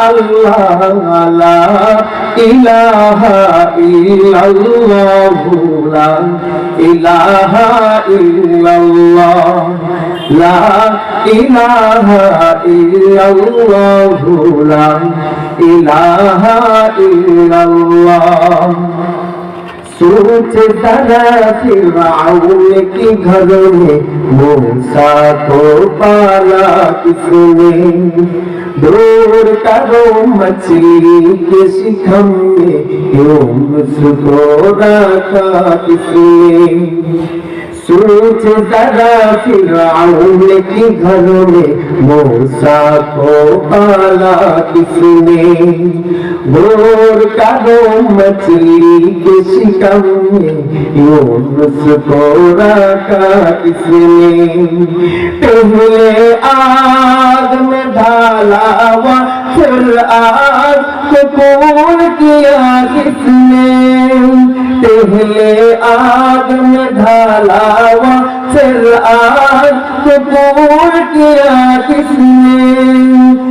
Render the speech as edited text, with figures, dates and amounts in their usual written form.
আল্লাহ লা ইলাহা ইল্লাল্লাহ লা ইলাহা ইল্লাল্লাহ লা ইলাহা ইল্লাল্লাহ লা ইলাহা ইল্লাল্লাহ सोचे जरा फिरौन के घर में मूसा को पाला किसने दूर करो मछली के शिखम में यूनुस को रखा किसने सोच जरा फिरौन के घर में मूसा को पाला किसने दूर करो मछली के शिकम में यूनुस को रखा किसने पहले आग में डाला फिर आग को कूल किया किसने पहले आग में डाला फिर आग को कूल किया किसने